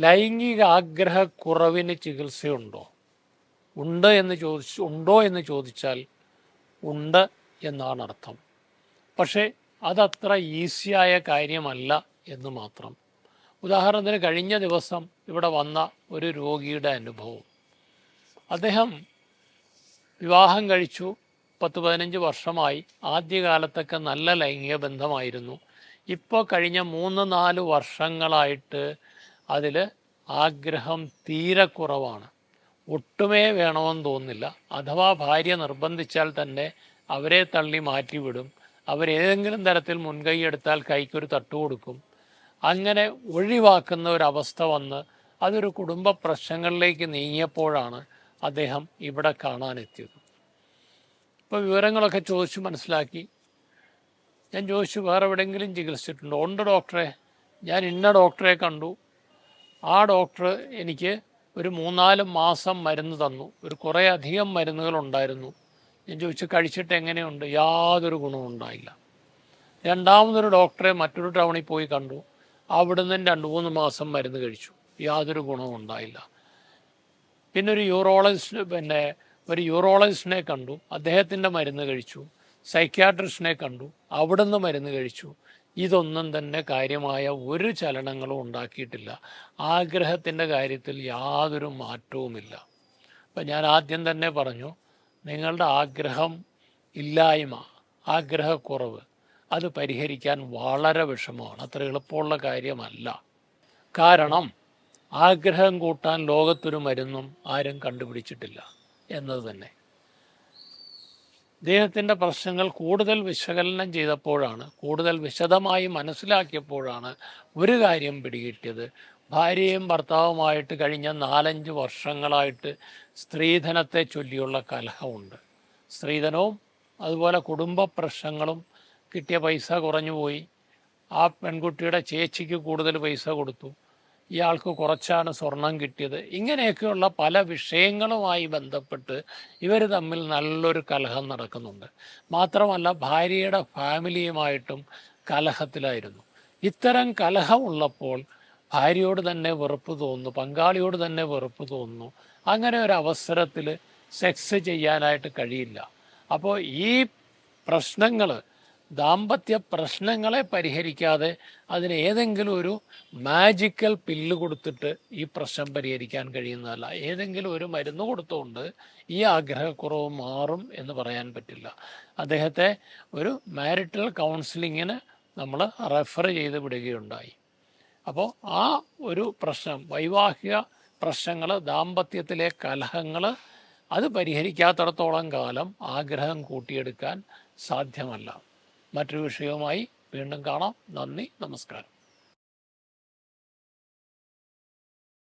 ലൈംഗിക ആഗ്രഹക്കുറവിന് ചികിത്സയുണ്ടോ? ഉണ്ടോ എന്ന് ചോദിച്ചാൽ ഉണ്ട് എന്നാണ് അർത്ഥം. പക്ഷേ അതത്ര ഈസിയായ കാര്യമല്ല എന്ന് മാത്രം. ഉദാഹരണത്തിന് കഴിഞ്ഞ ദിവസം ഇവിടെ വന്ന ഒരു രോഗിയുടെ അനുഭവം. അദ്ദേഹം വിവാഹം കഴിച്ചു, 10-15 വർഷമായി. ആദ്യകാലത്തൊക്കെ നല്ല ലൈംഗിക ബന്ധമായിരുന്നു. ഇപ്പോൾ കഴിഞ്ഞ 3-4 വർഷങ്ങളായിട്ട് അതിൽ ആഗ്രഹം തീരെ കുറവാണ്. ഒട്ടുമേ വേണമെന്ന് തോന്നുന്നില്ല. അഥവാ ഭാര്യ നിർബന്ധിച്ചാൽ തന്നെ അവരെ തള്ളി മാറ്റിവിടും. അവരേതെങ്കിലും തരത്തിൽ മുൻകൈ എടുത്താൽ കൈക്കൊരു തട്ടു കൊടുക്കും. അങ്ങനെ ഒഴിവാക്കുന്ന ഒരവസ്ഥ വന്ന് അതൊരു കുടുംബ പ്രശ്നങ്ങളിലേക്ക് നീങ്ങിയപ്പോഴാണ് അദ്ദേഹം ഇവിടെ കാണാനെത്തിയത്. ഇപ്പോൾ വിവരങ്ങളൊക്കെ ചോദിച്ചു മനസ്സിലാക്കി. ഞാൻ ചോദിച്ചു, വേറെ എവിടെയെങ്കിലും ചികിത്സിച്ചിട്ടുണ്ടോ? ഉണ്ട് ഡോക്ടറെ, ഞാൻ ഇന്ന ഡോക്ടറെ കണ്ടു. ആ ഡോക്ടർ എനിക്ക് ഒരു 3-4 മാസം മരുന്ന് തന്നു. കുറേ അധികം മരുന്നുകളുണ്ടായിരുന്നു. ഞാൻ ചോദിച്ചു, കഴിച്ചിട്ട് എങ്ങനെയുണ്ട്? യാതൊരു ഗുണവും ഉണ്ടായില്ല. രണ്ടാമതൊരു ഡോക്ടറെ മറ്റൊരു ടൗണിൽ പോയി കണ്ടു. അവിടുന്ന് 2-3 മാസം മരുന്ന് കഴിച്ചു. യാതൊരു ഗുണവും ഉണ്ടായില്ല. പിന്നെ ഒരു യൂറോളജിസ്റ്റിനെ കണ്ടു. അദ്ദേഹത്തിൻ്റെ മരുന്ന് കഴിച്ചു. സൈക്യാട്രിസ്റ്റിനെ കണ്ടു. അവിടുന്ന് മരുന്ന് കഴിച്ചു. ഇതൊന്നും തന്നെ കാര്യമായ ഒരു ചലനങ്ങളും ഉണ്ടാക്കിയിട്ടില്ല. ആഗ്രഹത്തിൻ്റെ കാര്യത്തിൽ യാതൊരു മാറ്റവുമില്ല. അപ്പം ഞാൻ ആദ്യം തന്നെ പറഞ്ഞു, നിങ്ങളുടെ ആഗ്രഹം ഇല്ലായ്മ, ആഗ്രഹക്കുറവ്, അത് പരിഹരിക്കാൻ വളരെ വിഷമമാണ്. അത്ര എളുപ്പമുള്ള കാര്യമല്ല. കാരണം ആഗ്രഹം കൂട്ടാൻ ലോകത്തൊരു മരുന്നും ആരും കണ്ടുപിടിച്ചിട്ടില്ല എന്നത് തന്നെ. അദ്ദേഹത്തിൻ്റെ പ്രശ്നങ്ങൾ കൂടുതൽ വിശകലനം ചെയ്തപ്പോഴാണ്, കൂടുതൽ വിശദമായി മനസ്സിലാക്കിയപ്പോഴാണ് ഒരു കാര്യം പിടികിട്ടിയത്. ഭാര്യയും ഭർത്താവുമായിട്ട് കഴിഞ്ഞ 4-5 വർഷങ്ങളായിട്ട് സ്ത്രീധനത്തെ ചൊല്ലിയുള്ള കലഹമുണ്ട്. സ്ത്രീധനവും അതുപോലെ കുടുംബ പ്രശ്നങ്ങളും. കിട്ടിയ പൈസ കുറഞ്ഞു പോയി. ആ പെൺകുട്ടിയുടെ ചേച്ചിക്ക് കൂടുതൽ പൈസ കൊടുത്തു, ഇയാൾക്ക് കുറച്ചാണ് സ്വർണം കിട്ടിയത്. ഇങ്ങനെയൊക്കെയുള്ള പല വിഷയങ്ങളുമായി ബന്ധപ്പെട്ട് ഇവർ തമ്മിൽ നല്ലൊരു കലഹം നടക്കുന്നുണ്ട്. മാത്രമല്ല ഭാര്യയുടെ ഫാമിലിയുമായിട്ടും കലഹത്തിലായിരുന്നു. ഇത്തരം കലഹമുള്ളപ്പോൾ ഭാര്യയോട് തന്നെ വെറുപ്പ് തോന്നുന്നു, പങ്കാളിയോട് തന്നെ വെറുപ്പ് തോന്നുന്നു. അങ്ങനെ ഒരു അവസരത്തിൽ സെക്സ് ചെയ്യാനായിട്ട് കഴിയില്ല. അപ്പോൾ ഈ പ്രശ്നങ്ങൾ, ദാമ്പത്യ പ്രശ്നങ്ങളെ പരിഹരിക്കാതെ അതിന് ഏതെങ്കിലും ഒരു മാജിക്കൽ പില്ല് കൊടുത്തിട്ട് ഈ പ്രശ്നം പരിഹരിക്കാൻ കഴിയുന്നതല്ല. ഏതെങ്കിലും ഒരു മരുന്ന് കൊടുത്തുകൊണ്ട് ഈ ആഗ്രഹക്കുറവ് മാറും എന്ന് പറയാൻ പറ്റില്ല. അദ്ദേഹത്തെ ഒരു മാരിറ്റൽ കൗൺസിലിങ്ങിന് നമ്മൾ റെഫർ ചെയ്ത് വിടുകയുണ്ടായി. അപ്പോൾ ആ ഒരു പ്രശ്നം, വൈവാഹിക പ്രശ്നങ്ങൾ, ദാമ്പത്യത്തിലെ കലഹങ്ങൾ, അത് പരിഹരിക്കാത്തിടത്തോളം കാലം ആഗ്രഹം കൂട്ടിയെടുക്കാൻ സാധ്യമല്ല. മറ്റൊരു വിഷയവുമായി വീണ്ടും കാണാം. നന്ദി, നമസ്കാരം.